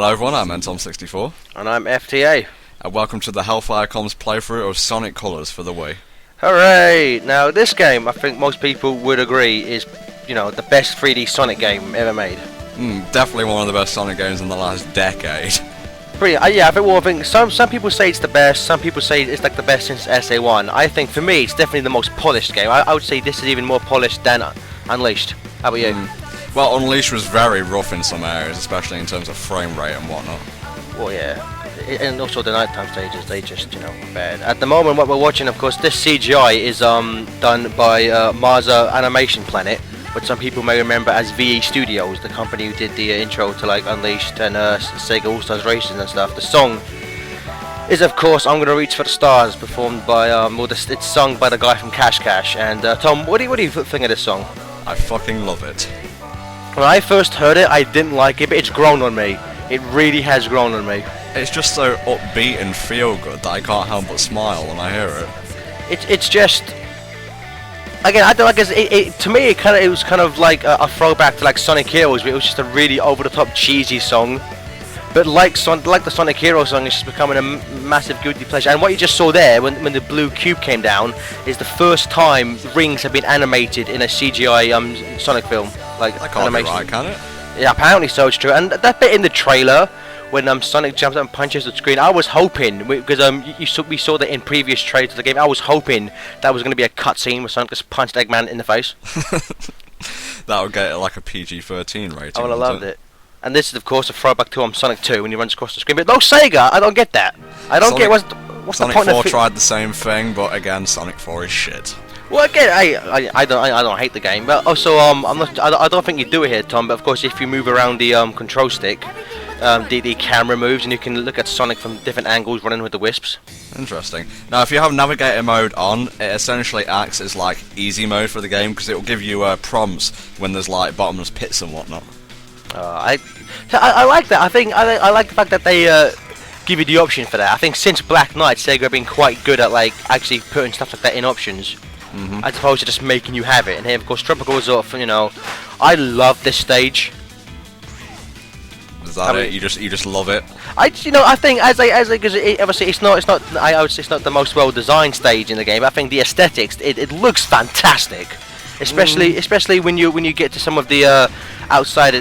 Hello everyone, I'm Tom64. And I'm FTA. And welcome to the HellfireComms playthrough of Sonic Colors for the Wii. Hooray! Now this game, I think most people would agree, is, the best 3D Sonic game ever made. Definitely one of the best Sonic games in the last decade. I think some people say it's the best, some people say it's like the best since SA1. I think for me it's definitely the most polished game. I would say this is even more polished than Unleashed. How about you? Well, Unleashed was very rough in some areas, especially in terms of frame rate and whatnot. Well, yeah. And also the nighttime stages, they just, bad. At the moment, what we're watching, of course, this CGI is done by Marza Animation Planet, but some people may remember as VE Studios, the company who did the intro to like Unleashed and Sega All-Stars Racing and stuff. The song is, of course, I'm Gonna Reach for the Stars, performed by, it's sung by the guy from Cash Cash. And Tom, what do you think of this song? I fucking love it. When I first heard it, I didn't like it, but it's grown on me. It really has grown on me. It's just so upbeat and feel good that I can't help but smile when I hear it. It's just, again, I don't like it. To me, it was kind of like a throwback to like Sonic Heroes, but it was just a really over-the-top cheesy song. But like the Sonic Hero song, it's just becoming a massive guilty pleasure. And what you just saw there, when the blue cube came down, is the first time rings have been animated in a CGI Sonic film. Like that can't animation. Be right, can it? Yeah, apparently so. It's true. And that bit in the trailer, when Sonic jumps up and punches the screen, I was hoping, because we saw that in previous trailers of the game, I was hoping that was going to be a cutscene where Sonic just punched Eggman in the face. That would get it like a PG-13 rating. I would have loved it. And this is, of course, a throwback to Sonic 2 when he runs across the screen. But no, Sega, I don't get that. I don't get what's Sonic the point 4 tried the same thing, but again, Sonic 4 is shit. Well, again, I don't hate the game, but also I don't think you do it here, Tom. But of course, if you move around the control stick, the camera moves, and you can look at Sonic from different angles, running with the Wisps. Interesting. Now, if you have Navigator mode on, it essentially acts as like easy mode for the game because it will give you prompts when there's like bottomless pits and whatnot. I like that. I like the fact that they give you the option for that. I think since Black Knight, Sega have been quite good at like actually putting stuff like that in options, as opposed to just making you have it. And here, of course, Tropical Resort. I love this stage. Is that it? You just love it? I think because obviously it's not. I would say it's not the most well designed stage in the game. I think the aesthetics, it looks fantastic. Especially when you get to some of the outside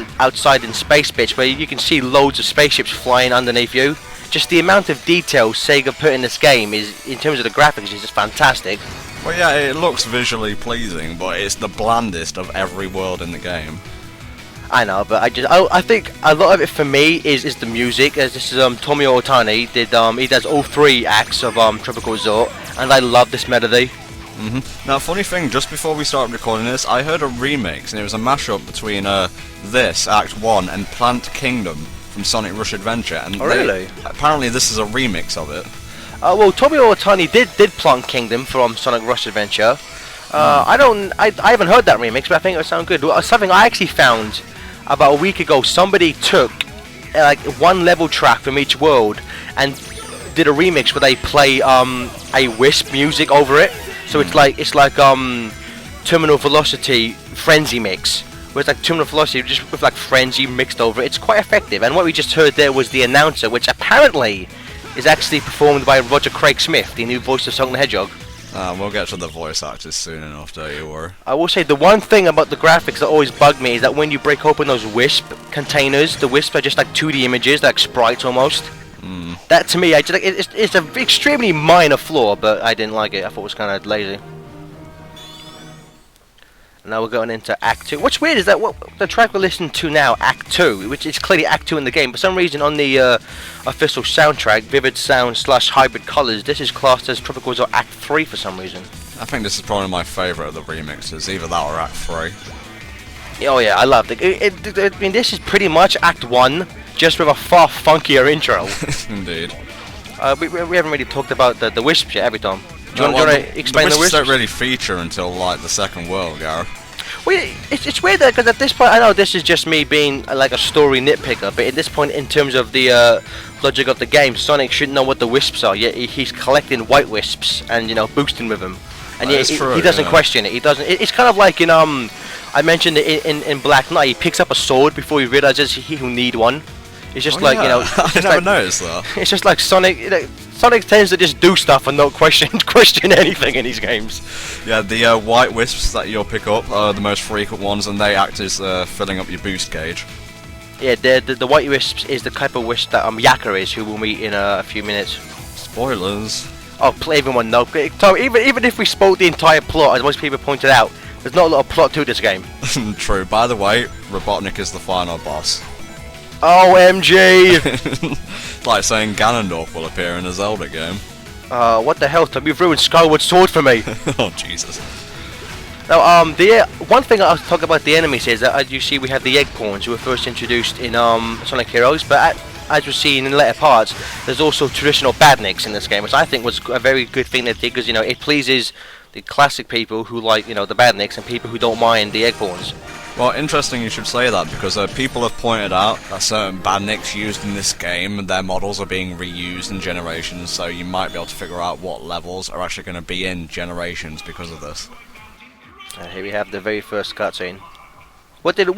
in space bits where you can see loads of spaceships flying underneath you. Just the amount of detail Sega put in this game is, in terms of the graphics, is just fantastic. Well, yeah, it looks visually pleasing, but it's the blandest of every world in the game. I know, but I think a lot of it for me is the music. As this is Tomio Otani he does all three acts of Tropical Resort, and I love this melody. Now, funny thing, just before we started recording this, I heard a remix, and it was a mashup between this, Act 1, and Plant Kingdom from Sonic Rush Adventure. And really? Apparently this is a remix of it. Well, Tomio Otani did Plant Kingdom from Sonic Rush Adventure. I haven't heard that remix, but I think it would sound good. Something I actually found about a week ago, somebody took like one level track from each world and did a remix where they play a Wisp music over it. So it's like Terminal Velocity Frenzy mix, where it's like Terminal Velocity just with like Frenzy mixed over it. It's quite effective. And what we just heard there was the announcer, which apparently is actually performed by Roger Craig Smith, the new voice of Sonic the Hedgehog. We'll get to the voice actors soon enough, don't you worry. I will say the one thing about the graphics that always bugged me is that when you break open those Wisp containers, the Wisps are just like 2D images, like sprites almost. That to me, it's an extremely minor flaw, but I didn't like it. I thought it was kind of lazy. Now we're going into Act 2. What's weird is that the track we're listening to now, Act 2, which is clearly Act 2 in the game, for some reason on the official soundtrack, Vivid Sound / Hybrid Colors, this is classed as Tropical Resort Act 3 for some reason. I think this is probably my favourite of the remixes, either that or Act 3. Oh yeah, I loved it. I mean, this is pretty much Act 1, just with a far funkier intro. Indeed. We haven't really talked about the Wisp yet, have we, Tom? Do you want to explain the Wisps? Don't really feature until like the second world, Gareth. Well, it's weird because at this point, I know this is just me being like a story nitpicker, but at this point, in terms of the logic of the game, Sonic should know what the Wisps are. Yet he's collecting white Wisps and boosting with them, and yet he doesn't question it. He doesn't. It's kind of like in I mentioned it in Black Knight. He picks up a sword before he realizes he'll need one. It's just Oh, like, yeah. you know, I never noticed that. it's just like Sonic. You know, Sonic tends to just do stuff and not question anything in these games. Yeah, the white wisps that you'll pick up are the most frequent ones, and they act as filling up your boost gauge. Yeah, the white wisps is the type of wisp that Yaka is, who we'll meet in a few minutes. Spoilers. Oh, everyone know. Tom, even if we spoke the entire plot, as most people pointed out, there's not a lot of plot to this game. True. By the way, Robotnik is the final boss. OMG! Like saying Ganondorf will appear in a Zelda game. What the hell, Tom? You've ruined Skyward Sword for me. Oh, Jesus. Now, the one thing I'll talk about the enemies is that, as you see, we have the egg pawns who were first introduced in Sonic Heroes, but as we've seen in later parts, there's also traditional badniks in this game, which I think was a very good thing they did, because, you know, it pleases the classic people who like, you know, the badniks, and people who don't mind the egg pawns. Well, interesting you should say that, because people have pointed out that certain badniks used in this game, their models are being reused in Generations, so you might be able to figure out what levels are actually going to be in Generations because of this. Here we have the very first cutscene. What did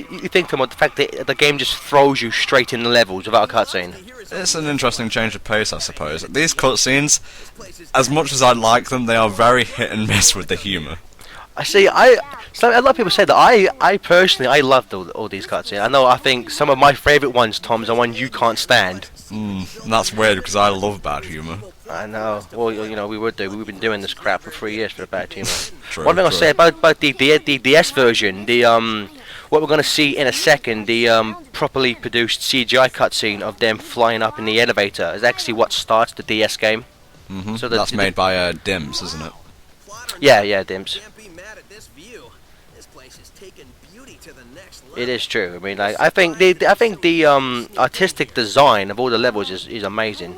you think about the fact that the game just throws you straight in the levels without a cutscene? It's an interesting change of pace, I suppose. These cutscenes, as much as I like them, they are very hit and miss with the humour. I see. A lot of people say that. I personally, I loved all these cutscenes. I think some of my favourite ones, Tom, is the one you can't stand. That's weird because I love bad humour. I know. Well, you know, we've been doing this crap for 3 years for the bad humour. True, One thing I'll true. say about the DS version, what we're going to see in a second, the properly produced CGI cutscene of them flying up in the elevator is actually what starts the DS game. So That's made by Dims, isn't it? Yeah, Dims. Can't be mad at this view. This place has taken beauty to the next level. It is true. I mean, like, I think the artistic design of all the levels is amazing.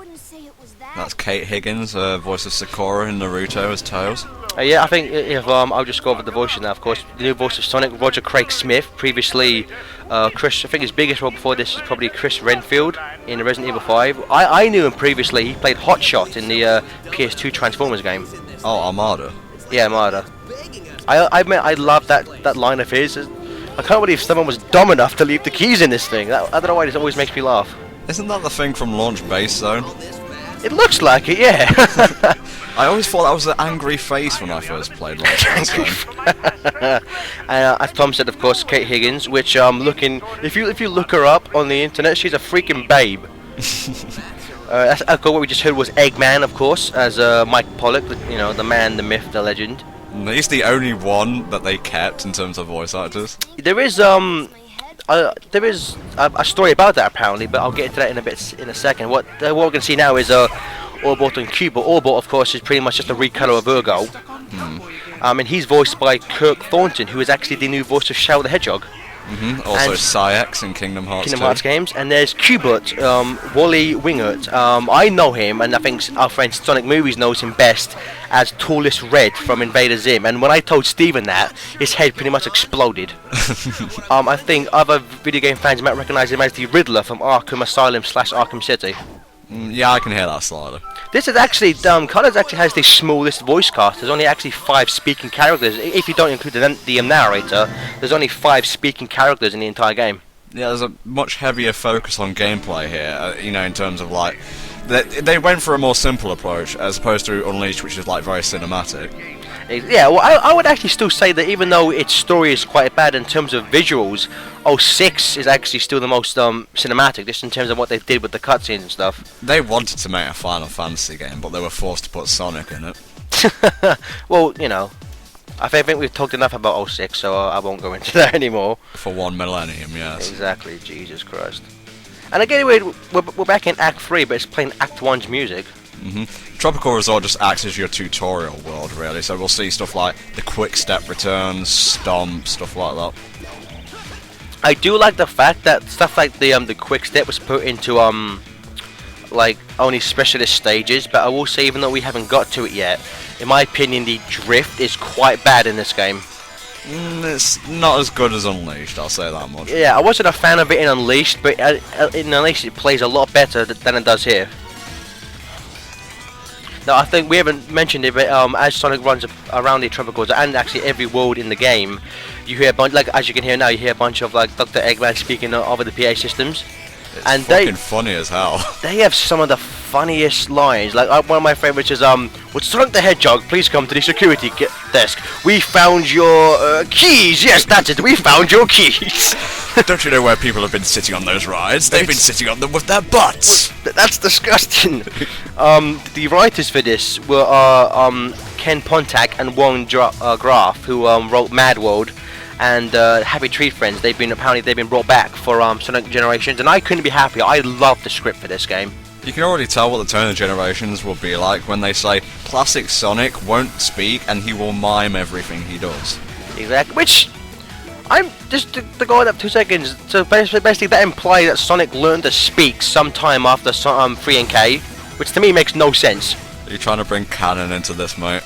That's Kate Higgins, voice of Sakura in Naruto as Tails. Yeah, I think if I'll just go over the voices now. Of course, the new voice of Sonic, Roger Craig Smith. Previously, Chris. I think his biggest role before this is probably Chris Renfield in Resident Evil 5. I knew him previously. He played Hotshot in the PS2 Transformers game. Oh, Armada. Yeah, Marder. I love that line of his. I can't believe someone was dumb enough to leave the keys in this thing. I don't know why this always makes me laugh. Isn't that the thing from Launch Base Zone? It looks like it, yeah. I always thought that was the angry face when I first played Launch Base Zone. And as Tom said, of course, Kate Higgins, which if you look her up on the internet, she's a freaking babe. What we just heard was Eggman, of course, as Mike Pollock, the man, the myth, the legend. He's the only one that they kept in terms of voice actors. There is a story about that apparently, but I'll get into that in a second. What we're going to see now is Orbot and Cubot. Orbot, of course, is pretty much just a recolor of Virgo. And he's voiced by Kirk Thornton, who is actually the new voice of Shadow the Hedgehog. Also, Psyx in Kingdom Hearts 2. Games, and there's Cubot, Wally Wingert. I know him, and I think our friend Sonic Movies knows him best as Tallest Red from Invader Zim. And when I told Steven that, his head pretty much exploded. I think other video game fans might recognise him as the Riddler from Arkham Asylum / Arkham City. Yeah, I can hear that slightly. This is actually, Colors actually has the smallest voice cast. There's only actually 5 speaking characters. If you don't include the narrator, there's only 5 speaking characters in the entire game. Yeah, there's a much heavier focus on gameplay here, in terms of, like... They went for a more simple approach, as opposed to Unleashed, which is, like, very cinematic. Yeah, well, I would actually still say that even though its story is quite bad in terms of visuals, 06 is actually still the most cinematic, just in terms of what they did with the cutscenes and stuff. They wanted to make a Final Fantasy game, but they were forced to put Sonic in it. Well, I think we've talked enough about 06, so I won't go into that anymore. For 1 millennium, yes. Exactly, Jesus Christ. And again, we're back in Act 3, but it's playing Act 1's music. Tropical Resort just acts as your tutorial world, really, so we'll see stuff like the quick step returns, stomp, stuff like that. I do like the fact that stuff like the quick step was put into like only specialist stages, but I will say, even though we haven't got to it yet, in my opinion the drift is quite bad in this game. It's not as good as Unleashed, I'll say that much. Yeah, I wasn't a fan of it in Unleashed, but in Unleashed it plays a lot better than it does here. Now, I think we haven't mentioned it, but as Sonic runs around the Tropicals and actually every world in the game, you hear a bunch, like as you can hear now, you hear a bunch of like Dr. Eggman speaking over the PA systems. It's and fucking funny as hell. they have some of the funniest lines. Like one of my favorites is would Sonic the Hedgehog please come to the security desk? We found your keys. Yes, that's it. We found your keys. Don't you know where people have been sitting on those rides? They've been sitting on them with their butts. That's disgusting. The writers for this were Ken Pontac and Warren Graf, who wrote Mad World and Happy Tree Friends. They've been brought back for Sonic Generations, and I couldn't be happier. I love the script for this game. You can already tell what the tone of Generations will be like when they say classic Sonic won't speak and he will mime everything he does. Exactly. Which I'm just to go on up 2 seconds. So basically, that implies that Sonic learned to speak sometime after 3 and K, which to me makes no sense. Are you trying to bring canon into this, mate?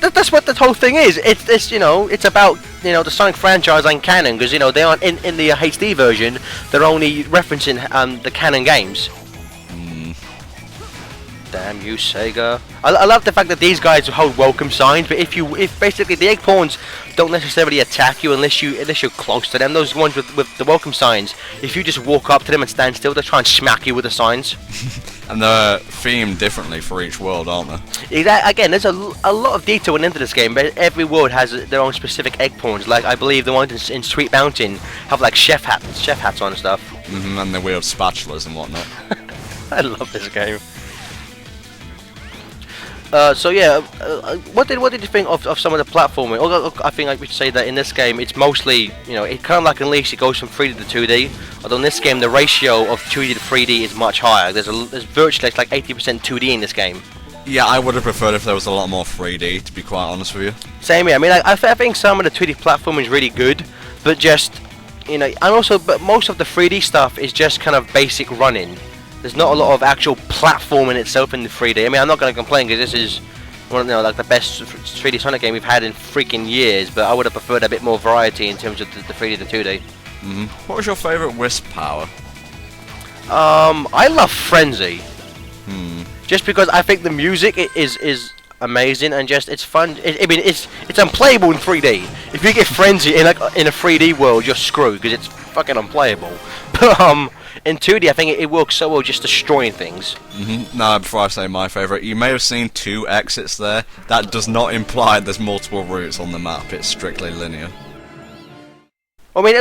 That's what the whole thing is. It's it's about the Sonic franchise and canon, because they aren't in the HD version. They're only referencing the canon games. Damn you, Sega! I love the fact that these guys hold welcome signs, but if basically the egg pawns don't necessarily attack you unless you're close to them. Those ones with the welcome signs, if you just walk up to them and stand still, they try and smack you with the signs. And they're themed differently for each world, aren't they? Again, there's a lot of detail into this game, but every world has their own specific egg pawns. Like I believe the ones in Sweet Mountain have like chef hats on and stuff. And the weird spatulas and whatnot. I love this game. So yeah, what did you think of some of the platforming? I think we should say that in this game it's mostly, it kind of like Unleashed, it goes from 3D to 2D. Although in this game the ratio of 2D to 3D is much higher. There's virtually like 80% 2D in this game. Yeah, I would have preferred if there was a lot more 3D, to be quite honest with you. Same here. I mean, I think some of the 2D platforming is really good, but just but most of the 3D stuff is just kind of basic running. There's not a lot of actual platforming itself in the 3D. I mean, I'm not going to complain because this is one of like the best 3D Sonic game we've had in freaking years. But I would have preferred a bit more variety in terms of the 3D to 2D. What was your favourite Wisp power? I love Frenzy. Just because I think the music is amazing and just it's fun. I mean, it's unplayable in 3D. If you get Frenzy in a 3D world, you're screwed because it's fucking unplayable. But in 2D, I think it works so well just destroying things. Now, before I say my favourite, you may have seen 2 exits there. That does not imply there's multiple routes on the map. It's strictly linear. I mean,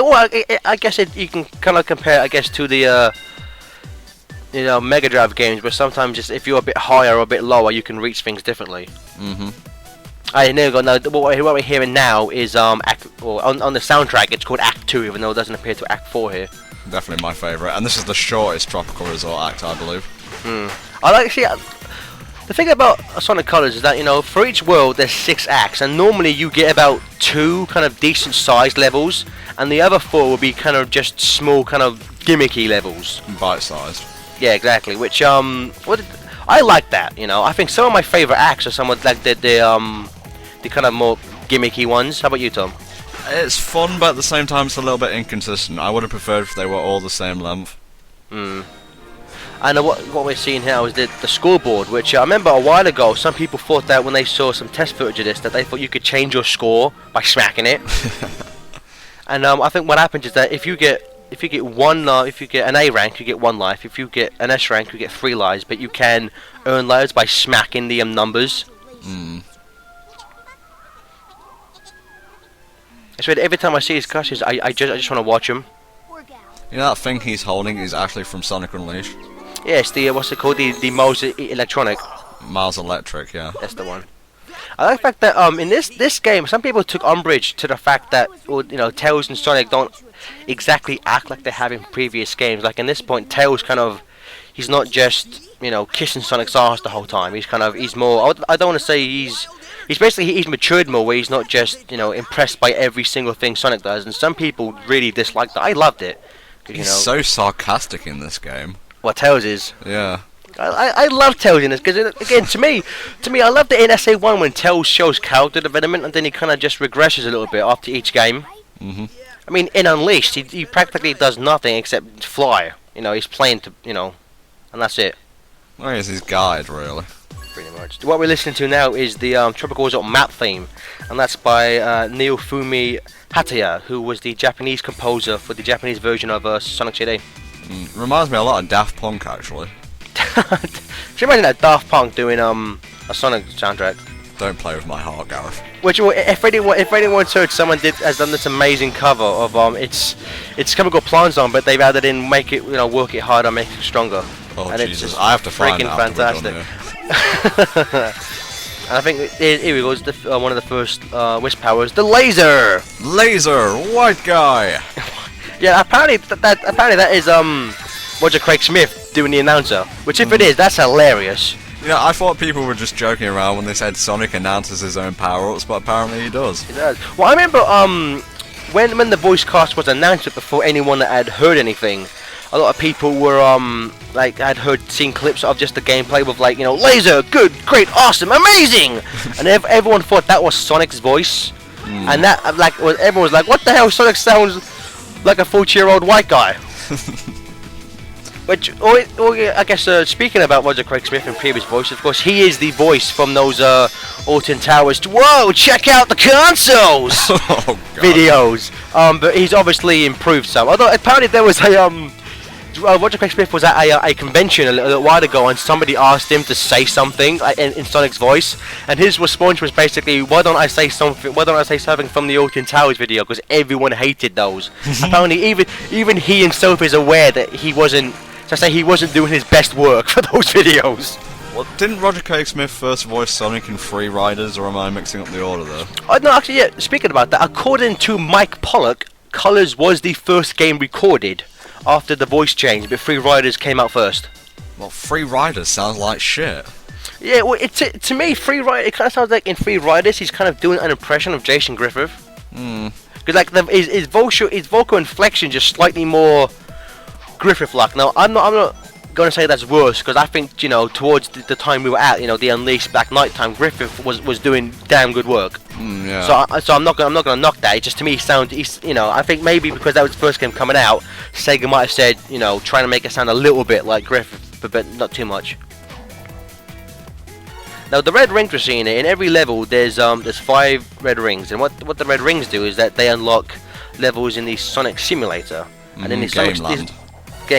I guess you can kind of compare, I guess, to the Mega Drive games, where sometimes just if you're a bit higher or a bit lower, you can reach things differently. I never got. No, what we're hearing now is on the soundtrack, it's called Act 2, even though it doesn't appear to Act 4 here. Definitely my favourite, and this is the shortest Tropical Resort act, I believe. The thing about Sonic Colors is that for each world there's 6 acts, and normally you get about 2 kind of decent sized levels, and the other 4 will be kind of just small kind of gimmicky levels. Bite-sized. Yeah, exactly. Which I like that. I think some of my favourite acts are some of like the kind of more gimmicky ones. How about you, Tom? It's fun, but at the same time it's a little bit inconsistent. I would have preferred if they were all the same length. And what we're seeing here is the scoreboard, which I remember a while ago some people thought that when they saw some test footage of this, that they thought you could change your score by smacking it. And I think what happens is that if you get if you get an A rank, you get 1 life. If you get an S rank, you get 3 lives. But you can earn lives by smacking the numbers. So every time I see his cutscenes, I just want to watch him. You know that thing he's holding is actually from Sonic Unleashed? Yeah, it's the what's it called? The Miles Electronic. Miles Electric, yeah. That's the one. I like the fact that in this game, some people took umbrage to the fact that Tails and Sonic don't exactly act like they have in previous games. Like in this point, Tails he's not just kissing Sonic's ass the whole time. He's more. I don't want to say he's matured more, where he's not just impressed by every single thing Sonic does. And some people really disliked that. I loved it. He's so sarcastic in this game. What Tails is? Yeah. I love Tails in this because again to me I loved it in SA1 when Tails shows character development and then he kind of just regresses a little bit after each game. I mean in Unleashed he practically does nothing except fly. He's playing to and that's it. Where is his guide really? Pretty much. What we're listening to now is the Tropical Resort map theme, and that's by Naofumi Hataya, who was the Japanese composer for the Japanese version of Sonic CD. Reminds me a lot of Daft Punk, actually. Can you imagine that Daft Punk doing a Sonic soundtrack? Don't play with my heart, Gareth. Which, if anyone's heard, someone has done this amazing cover of it's Chemical Plant Zone, but they've added in make it work it harder, make it stronger. Oh and Jesus! It's just I have to find freaking that after we're fantastic. done here. And I think here we go. It's one of the first Wisp powers, the laser. Laser, white guy. Yeah, apparently that is Roger Craig Smith doing the announcer. Which, if it is, that's hilarious. Yeah, I thought people were just joking around when they said Sonic announces his own power-ups, but apparently he does. He does. Well, I remember when the voice cast was announced before anyone that had heard anything, a lot of people were like seen clips of just the gameplay with laser, good, great, awesome, amazing, and everyone thought that was Sonic's voice, and that everyone was like, what the hell? Sonic sounds like a 40-year-old white guy. Which, I guess, speaking about Roger Craig Smith and previous voice, of course, he is the voice from those Alton Towers. Whoa, check out the consoles Oh, God. videos. But he's obviously improved some. Although apparently there was a Roger Craig Smith was at a convention a little while ago, and somebody asked him to say something in Sonic's voice, and his response was basically, "Why don't I say something? Why don't I say something from the Alton Towers video?" Because everyone hated those. Apparently, even he himself is aware that he wasn't. So I say he wasn't doing his best work for those videos. Well, didn't Roger Craig Smith first voice Sonic in Free Riders, or am I mixing up the order there? Oh no, actually, yeah. Speaking about that, according to Mike Pollock, Colors was the first game recorded after the voice change, but Free Riders came out first. Well, Free Riders sounds like shit. Yeah, well, to me, Free Rider, it kind of sounds like in Free Riders he's kind of doing an impression of Jason Griffith. Because his vocal inflection just slightly more Griffith-like. Now, I'm not going to say that's worse, because I think towards the time we were at, the Unleashed Black Knight time, Griffith was doing damn good work. Yeah. So I'm not gonna knock that. It just to me I think maybe because that was the first game coming out, Sega might have said trying to make it sound a little bit like Griffith, but not too much. Now the red rings we're seeing in every level, there's 5 red rings, and what the red rings do is that they unlock levels in the Sonic Simulator, and in the Sonic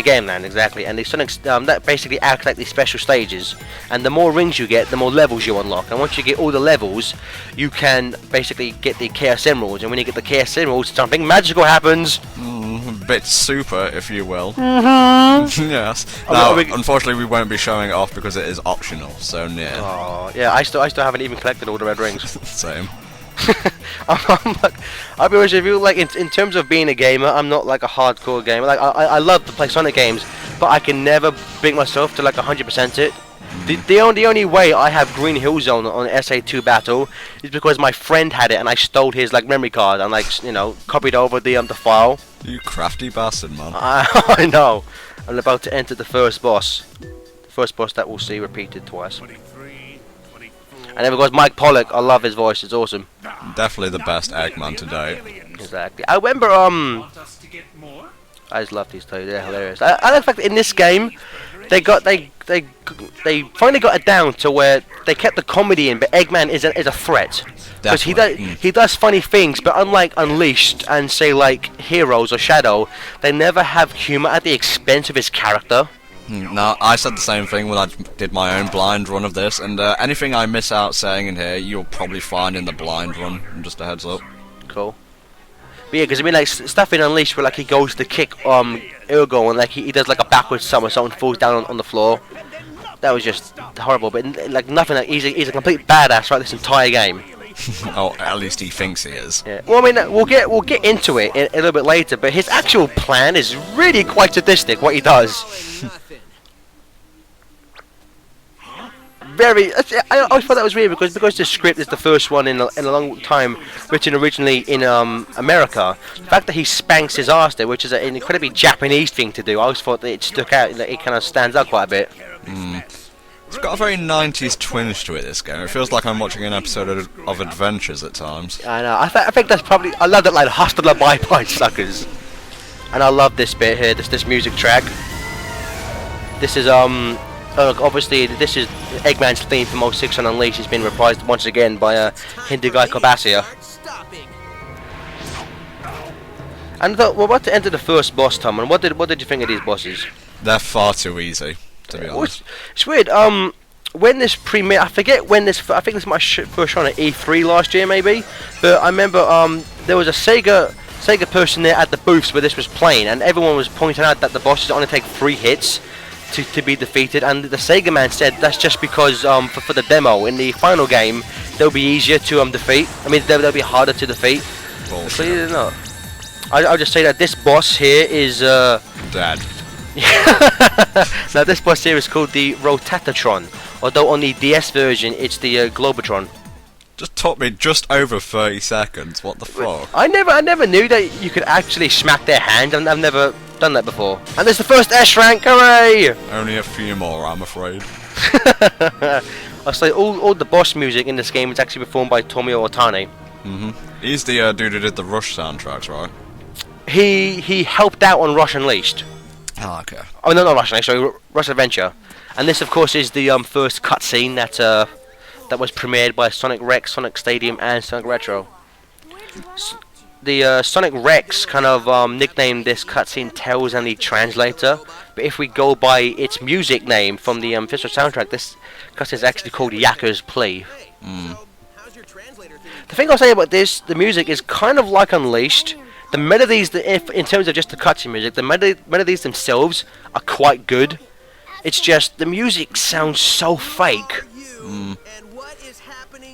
Game Land, exactly, and the Sonic's that basically acts like these special stages, and the more rings you get, the more levels you unlock, and once you get all the levels, you can basically get the Chaos Emeralds, and when you get the Chaos Emeralds, something magical happens. A bit super, if you will. Yes. Now, unfortunately, we won't be showing it off because it is optional, so yeah. Oh, yeah, I still haven't even collected all the red rings. Same. I'll be honest with you, like in terms of being a gamer, I'm not like a hardcore gamer. Like I love to play Sonic games, but I can never bring myself to like 100% it. The only way I have Green Hill Zone on SA2 Battle is because my friend had it and I stole his memory card and copied over the file. You crafty bastard, man. I know. I'm about to enter the first boss. The first boss that we'll see repeated twice. And then of course Mike Pollock, I love his voice, it's awesome. Definitely the best Eggman to date. Exactly. I remember I just love these two, they're hilarious. I like the fact that in this game they finally got it down to where they kept the comedy in, but Eggman is a threat. Because he does funny things, but unlike Unleashed and say like Heroes or Shadow, they never have humor at the expense of his character. Now, I said the same thing when I did my own blind run of this, and anything I miss out saying in here, you'll probably find in the blind run, just a heads up. Cool. But yeah, because I mean, like, stuff in Unleashed where, like, he goes to kick Ergo, and, like, he does, like, a backwards somersault, someone falls down on the floor. That was just horrible, but, like, nothing, like, he's a complete badass throughout this entire game. Oh, at least he thinks he is. Yeah. Well, I mean, we'll get into it a little bit later, but his actual plan is really quite sadistic, what he does. I always thought that was weird because the script is the first one in a long time written originally in America. The fact that he spanks his ass there, which is an incredibly Japanese thing to do, I always thought that it stuck out, that it kind of stands out quite a bit. It's got a very 90s twinge to it, this game. It feels like I'm watching an episode of Adventures at times. I know. I think that's probably. I love that line, "Hasta la bye bye, suckers," and I love this bit here. This music track. This is obviously this is Eggman's theme from 06 on Unleashed. It's been reprised once again by Hindigai Kobasia. And I thought we're about to enter the first boss, Tom. And what did you think of these bosses? They're far too easy, to be honest. It's weird. When this premiere, I forget when this. I think this might first shown at E3 last year, maybe. But I remember there was a Sega person there at the booths where this was playing, and everyone was pointing out that the bosses only take 3 hits to be defeated. And the Sega man said that's just because for the demo. In the final game, they'll be easier to defeat. I mean, they'll be harder to defeat. Bullshit. Believe it or not. I'll just say that this boss here is Dead. Now this boss here is called the Rotatatron, although on the DS version it's the Globotron. Just took me just over 30 seconds. What the fuck? I never knew that you could actually smack their hand. I've never done that before. And there's the first S rank, hooray! Only a few more, I'm afraid. I'll say all the boss music in this game is actually performed by Tomio Otani. He's the dude who did the Rush soundtracks, right? He helped out on Rush Unleashed. Oh, okay. Oh no, not Rush Unleashed, sorry, Rush Adventure. And this of course is the first cutscene that was premiered by Sonic Rex, Sonic Stadium and Sonic Retro. The Sonic Rex kind of nicknamed this cutscene Tales and the Translator, but if we go by its music name from the official soundtrack, this cutscene is actually called Yakker's Plea. The thing I'll say about this, the music is kind of like Unleashed. The melodies, in terms of just the cutscene music, the melodies themselves are quite good. It's just the music sounds so fake.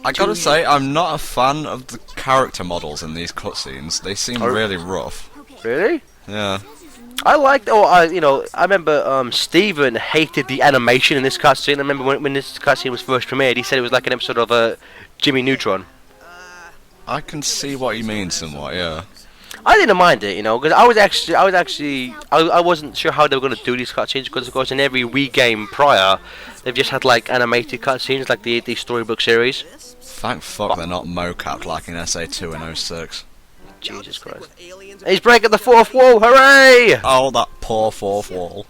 I gotta say, I'm not a fan of the character models in these cutscenes. They seem really rough. Really? Yeah. I liked. I remember Steven hated the animation in this cutscene. I remember when this cutscene was first premiered, he said it was like an episode of Jimmy Neutron. I can see what you mean somewhat, yeah. I didn't mind it, because I wasn't sure how they were going to do these cutscenes, because of course in every Wii game prior, they've just had like animated cutscenes, like the storybook series. Thank fuck they're not mocap like in SA2 and 06. Jesus Christ. He's breaking the 4th wall, hooray! Oh, that poor 4th wall.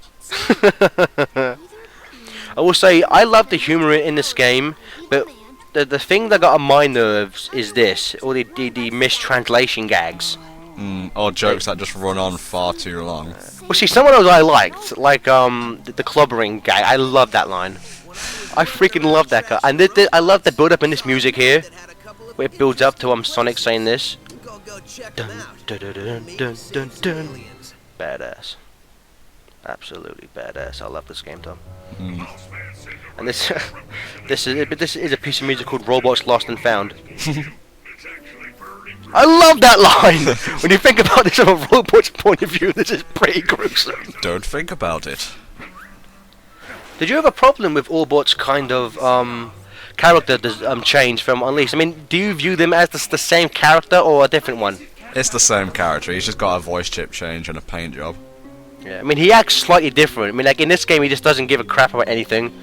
I will say, I love the humour in this game, but the thing that got on my nerves is this, all the mistranslation gags. Or jokes that just run on far too long. Well, see, some of those I liked, like the clobbering gag. I love that line. I freaking love that guy. And I love the build up in this music here, where it builds up to Sonic saying this. Dun, dun, dun, dun, dun, dun, dun. Badass. Absolutely badass. I love this game, Tom. And this is a piece of music called Robots Lost and Found. I love that line! When you think about this from a robot's point of view, this is pretty gruesome. Don't think about it. Did you have a problem with Orbot's kind of character change from Unleashed? I mean, do you view them as the same character or a different one? It's the same character, he's just got a voice chip change and a paint job. Yeah, I mean, he acts slightly different. I mean, like in this game, he just doesn't give a crap about anything.